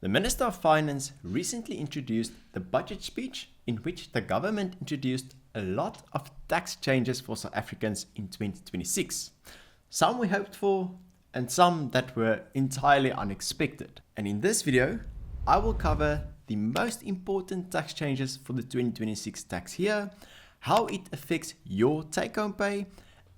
The Minister of Finance recently introduced the budget speech in which the government introduced a lot of tax changes for South Africans in 2026. Some we hoped for and some that were entirely unexpected. And in this video, I will cover the most important tax changes for the 2026 tax year, how it affects your take-home pay,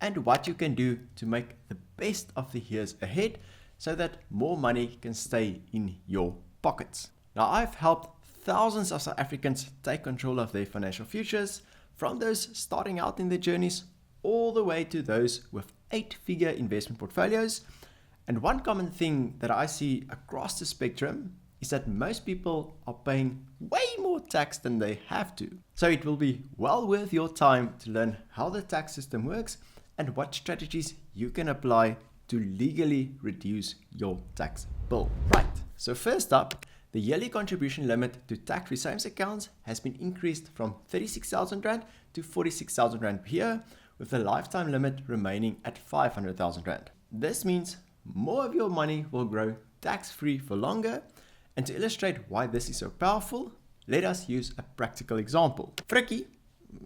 and what you can do to make the best of the years ahead so that more money can stay in your pockets. Now, I've helped thousands of South Africans take control of their financial futures, from those starting out in their journeys all the way to those with 8-figure investment portfolios. And one common thing that I see across the spectrum is that most people are paying way more tax than they have to. So it will be well worth your time to learn how the tax system works and what strategies you can apply to legally reduce your tax bill. Right, so first up, the yearly contribution limit to tax-free savings accounts has been increased from 36,000 Rand to 46,000 Rand per year, with the lifetime limit remaining at 500,000 Rand. This means more of your money will grow tax-free for longer. And to illustrate why this is so powerful, let us use a practical example. Frikkie,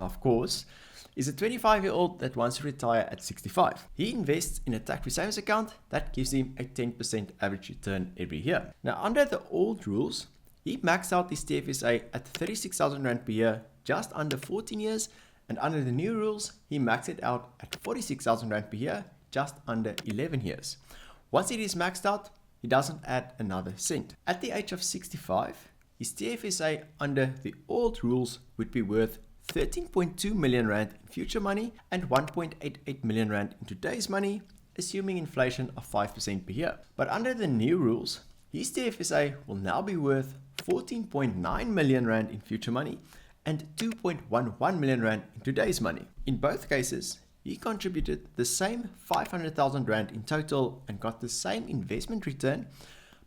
of course, is a 25-year-old that wants to retire at 65. He invests in a tax-free savings account that gives him a 10% average return every year. Now, under the old rules, he maxed out his TFSA at 36,000 Rand per year, just under 14 years, and under the new rules, he maxed it out at 46,000 Rand per year, just under 11 years. Once it is maxed out, he doesn't add another cent. At the age of 65, his TFSA under the old rules would be worth 13.2 million Rand in future money and 1.88 million Rand in today's money, assuming inflation of 5% per year. But under the new rules, his TFSA will now be worth 14.9 million Rand in future money and 2.11 million Rand in today's money. In both cases, he contributed the same 500,000 Rand in total and got the same investment return,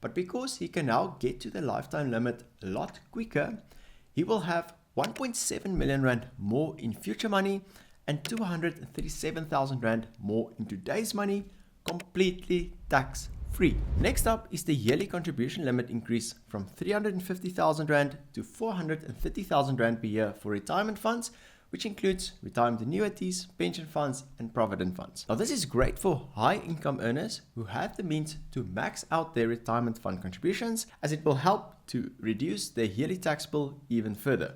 but because he can now get to the lifetime limit a lot quicker, he will have 1.7 million Rand more in future money and 237,000 Rand more in today's money, completely tax-free. Next up is the yearly contribution limit increase from 350,000 Rand to 430,000 Rand per year for retirement funds, which includes retirement annuities, pension funds, and provident funds. Now, this is great for high-income earners who have the means to max out their retirement fund contributions, as it will help to reduce their yearly tax bill even further.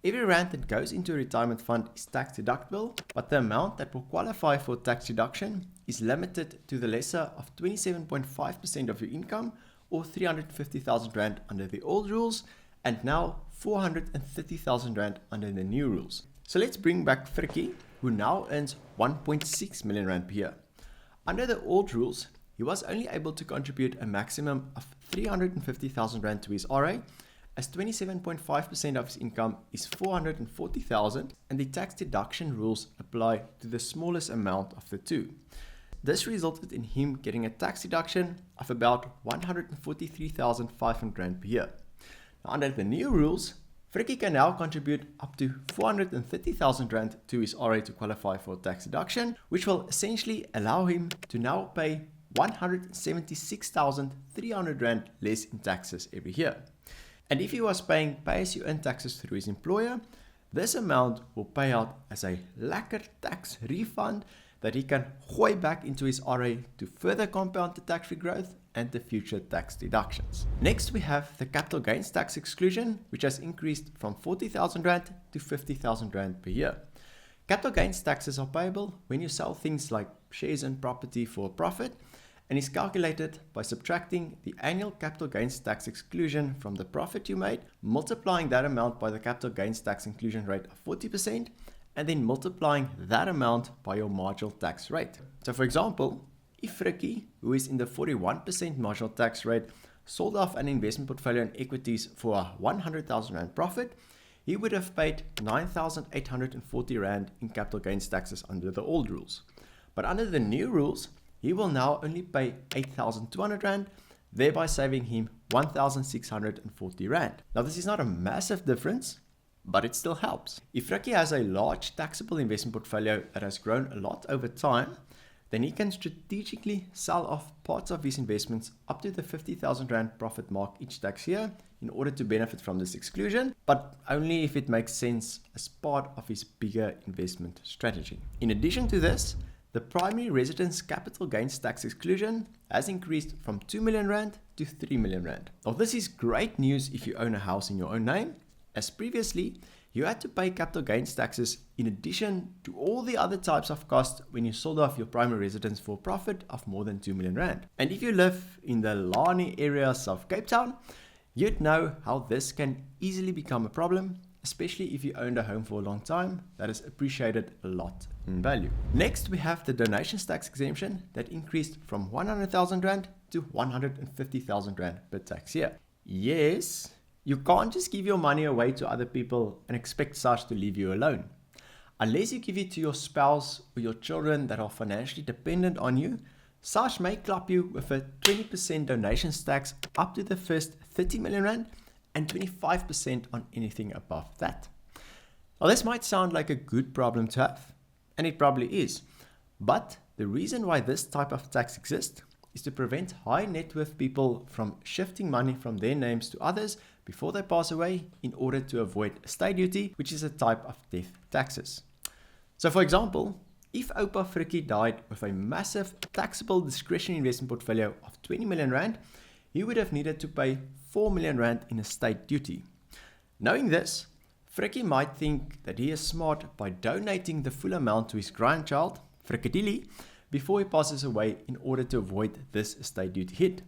Every rand that goes into a retirement fund is tax deductible, but the amount that will qualify for tax deduction is limited to the lesser of 27.5% of your income, or 350,000 Rand under the old rules, and now 430,000 Rand under the new rules. So let's bring back Frikkie, who now earns 1.6 million Rand per year. Under the old rules, he was only able to contribute a maximum of 350,000 Rand to his RA, as 27.5% of his income is 440,000, and the tax deduction rules apply to the smallest amount of the two. This resulted in him getting a tax deduction of about 143,500 Rand per year. Now, under the new rules, Frikkie can now contribute up to 430,000 Rand to his RA to qualify for tax deduction, which will essentially allow him to now pay 176,300 Rand less in taxes every year. And if he was paying pay-as-you-earn taxes through his employer, this amount will pay out as a Lekker tax refund that he can gooi back into his RA to further compound the tax-free growth and the future tax deductions. Next, we have the capital gains tax exclusion, which has increased from 40,000 Rand to 50,000 Rand per year. Capital gains taxes are payable when you sell things like shares and property for a profit, and is calculated by subtracting the annual capital gains tax exclusion from the profit you made, multiplying that amount by the capital gains tax inclusion rate of 40%, and then multiplying that amount by your marginal tax rate. So for example, if Frikkie, who is in the 41% marginal tax rate, sold off an investment portfolio in equities for a 100,000 Rand profit, he would have paid 9,840 Rand in capital gains taxes under the old rules. But under the new rules, he will now only pay 8,200 Rand, thereby saving him 1,640 Rand. Now, this is not a massive difference, but it still helps. If Frikkie has a large taxable investment portfolio that has grown a lot over time, then he can strategically sell off parts of his investments up to the 50,000 Rand profit mark each tax year in order to benefit from this exclusion, but only if it makes sense as part of his bigger investment strategy. In addition to this, the primary residence capital gains tax exclusion has increased from 2 million Rand to 3 million Rand. Now, this is great news if you own a house in your own name, as previously you had to pay capital gains taxes in addition to all the other types of costs when you sold off your primary residence for a profit of more than 2 million Rand. And if you live in the Lani areas of Cape Town, you'd know how this can easily become a problem, especially if you owned a home for a long time that is appreciated a lot in value. Next, we have the donations tax exemption that increased from 100,000 Rand to 150,000 Rand per tax year. Yes, you can't just give your money away to other people and expect SARS to leave you alone. Unless you give it to your spouse or your children that are financially dependent on you, SARS may club you with a 20% donations tax up to the first 30 million Rand and 25% on anything above that. Now, this might sound like a good problem to have, and it probably is, but the reason why this type of tax exists is to prevent high net worth people from shifting money from their names to others before they pass away in order to avoid estate duty, which is a type of death taxes. So for example, if Oupa Frikkie died with a massive taxable discretionary investment portfolio of 20 million Rand, he would have needed to pay 4 million Rand in estate duty. Knowing this, Frikkie might think that he is smart by donating the full amount to his grandchild, Frikkie, before he passes away in order to avoid this estate duty hit.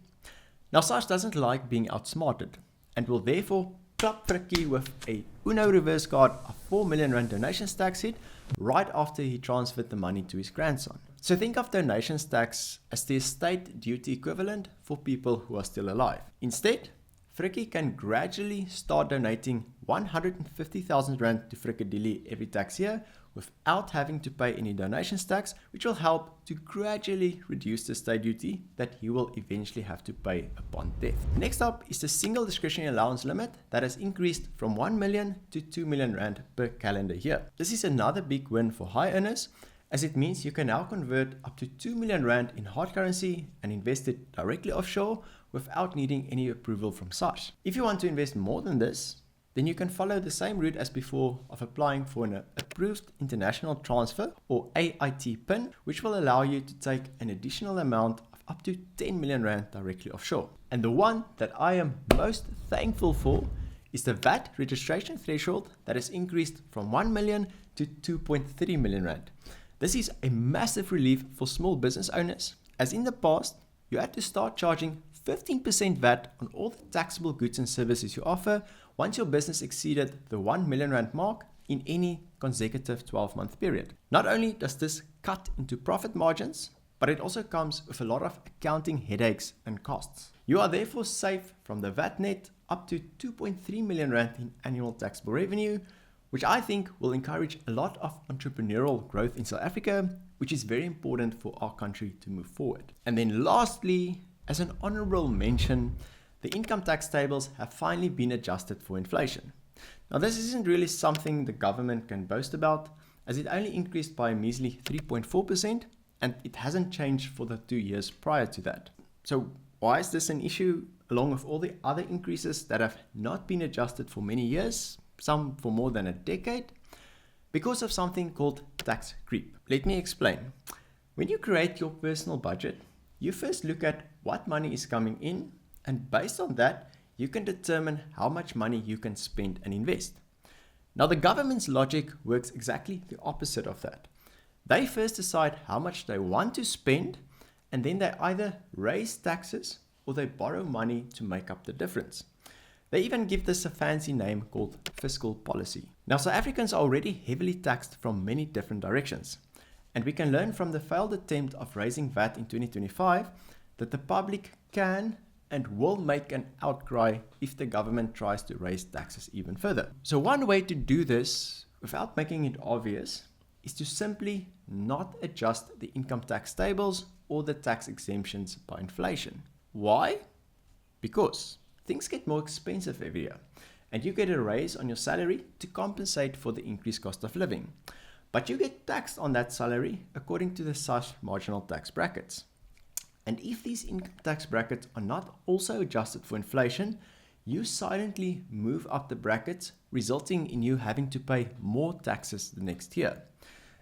Now, SARS doesn't like being outsmarted and will therefore club Frikkie with a Uno reverse card of 4 million Rand donations tax hit right after he transferred the money to his grandson. So think of donations tax as the estate duty equivalent for people who are still alive. Instead, Frikkie can gradually start donating 150,000 Rand to Frikkie every tax year without having to pay any donations tax, which will help to gradually reduce the estate duty that he will eventually have to pay upon death. Next up is the single discretionary allowance limit that has increased from 1 million to 2 million Rand per calendar year. This is another big win for high earners, as it means you can now convert up to 2 million Rand in hard currency and invest it directly offshore without needing any approval from SARS. If you want to invest more than this, then you can follow the same route as before of applying for an approved international transfer or AIT PIN, which will allow you to take an additional amount of up to 10 million Rand directly offshore. And the one that I am most thankful for is the VAT registration threshold that has increased from 1 million to 2.3 million Rand. This is a massive relief for small business owners, as in the past, you had to start charging 15% VAT on all the taxable goods and services you offer once your business exceeded the 1 million Rand mark in any consecutive 12-month period. Not only does this cut into profit margins, but it also comes with a lot of accounting headaches and costs. You are therefore safe from the VAT net up to 2.3 million Rand in annual taxable revenue, which I think will encourage a lot of entrepreneurial growth in South Africa, which is very important for our country to move forward. And then lastly, as an honorable mention, the income tax tables have finally been adjusted for inflation. Now, this isn't really something the government can boast about, as it only increased by a measly 3.4%, and it hasn't changed for the 2 years prior to that. So why is this an issue, along with all the other increases that have not been adjusted for many years, some for more than a decade? Because of something called tax creep. Let me explain. When you create your personal budget, you first look at what money is coming in, and based on that, you can determine how much money you can spend and invest. Now, the government's logic works exactly the opposite of that. They first decide how much they want to spend, and then they either raise taxes or they borrow money to make up the difference. They even give this a fancy name called fiscal policy. Now, South Africans are already heavily taxed from many different directions, and we can learn from the failed attempt of raising VAT in 2025 that the public can and will make an outcry if the government tries to raise taxes even further. So one way to do this without making it obvious is to simply not adjust the income tax tables or the tax exemptions by inflation. Why? Because things get more expensive every year, and you get a raise on your salary to compensate for the increased cost of living. But you get taxed on that salary according to the SARS marginal tax brackets. And if these income tax brackets are not also adjusted for inflation, you silently move up the brackets, resulting in you having to pay more taxes the next year.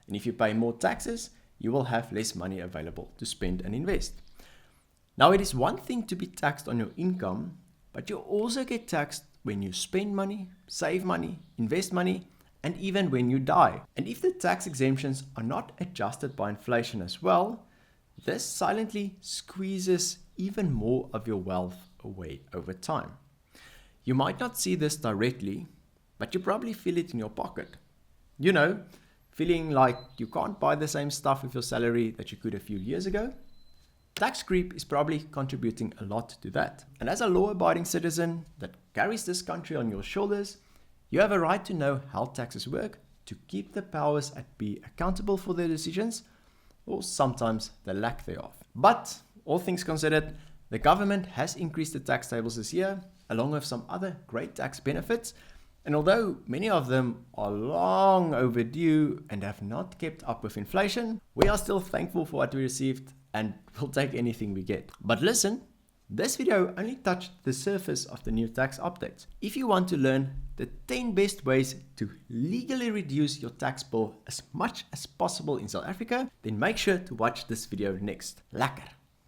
And if you pay more taxes, you will have less money available to spend and invest. Now, it is one thing to be taxed on your income, but you also get taxed when you spend money, save money, invest money, and even when you die. And if the tax exemptions are not adjusted by inflation as well, this silently squeezes even more of your wealth away over time. You might not see this directly, but you probably feel it in your pocket. You know, feeling like you can't buy the same stuff with your salary that you could a few years ago. Tax creep is probably contributing a lot to that. And as a law-abiding citizen that carries this country on your shoulders, you have a right to know how taxes work, to keep the powers that be accountable for their decisions, or sometimes the lack thereof. But, all things considered, the government has increased the tax tables this year, along with some other great tax benefits, and although many of them are long overdue and have not kept up with inflation, we are still thankful for what we received and will take anything we get. But listen, this video only touched the surface of the new tax updates. If you want to learn the 10 best ways to legally reduce your tax bill as much as possible in South Africa, then make sure to watch this video next. Lekker!